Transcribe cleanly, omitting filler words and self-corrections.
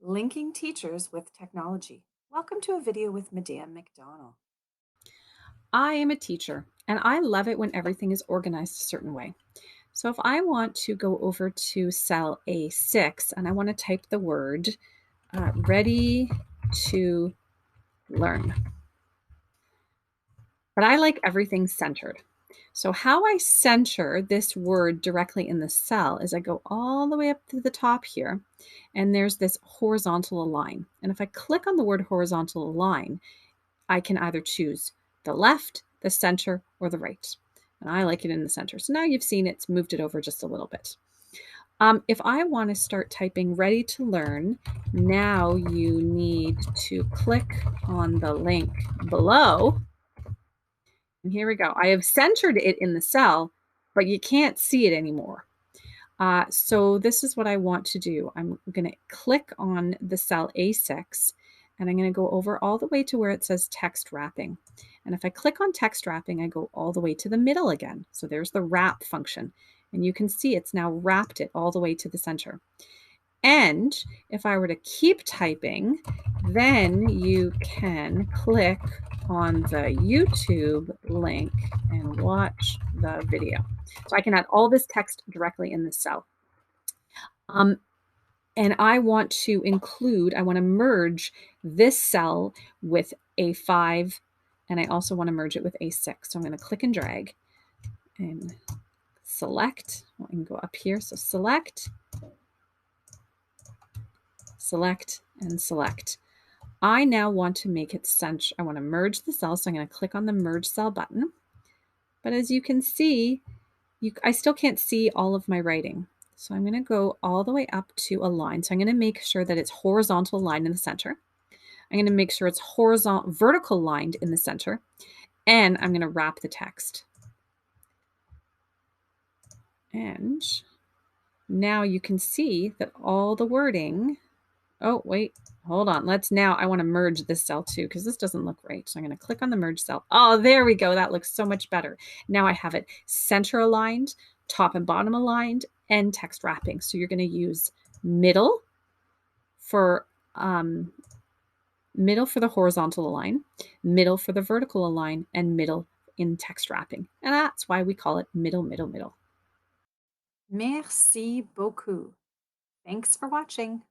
Linking Teachers with Technology. Welcome to a video with Madame McDonald. I am a teacher and I love it when everything is organized a certain way. So if I want to go over to cell A6 and I want to type the word ready to learn, but I like everything centered. So how I center this word directly in the cell is I go all the way up to the top here and there's this horizontal align. And if I click on the word horizontal align, I can either choose the left, the center, or the right. And I like it in the center. So now you've seen it's moved it over just a little bit. If I want to start typing ready to learn, now you need to click on the link below. And here we go. I have centered it in the cell, but you can't see it anymore. So this is what I want to do. I'm going to click on the cell A6 and I'm going to go over all the way to where it says text wrapping. And if I click on text wrapping, I go all the way to the middle again. So there's the wrap function. And you can see it's now wrapped it all the way to the center. And if I were to keep typing, then you can click on the YouTube link and watch the video. So I can add all this text directly in this cell. Um, and I want to merge this cell with A5, and I also want to merge it with A6. So I'm going to click and drag and select. I can go up here. So select, select, and select. I now want to make it center. I want to merge the cell. So I'm going to click on the merge cell button. But as you can see, I still can't see all of my writing. So I'm going to go all the way up to a line. So I'm going to make sure that it's horizontal line in the center. I'm going to make sure it's vertical lined in the center. And I'm going to wrap the text. And now you can see that all the wording, oh, wait, hold on. I want to merge this cell too, because this doesn't look right. So I'm going to click on the merge cell. Oh, there we go. That looks so much better. Now I have it center aligned, top and bottom aligned, and text wrapping. So you're going to use middle for the horizontal align, middle for the vertical align, and middle in text wrapping. And that's why we call it middle, middle, middle. Merci beaucoup. Thanks for watching.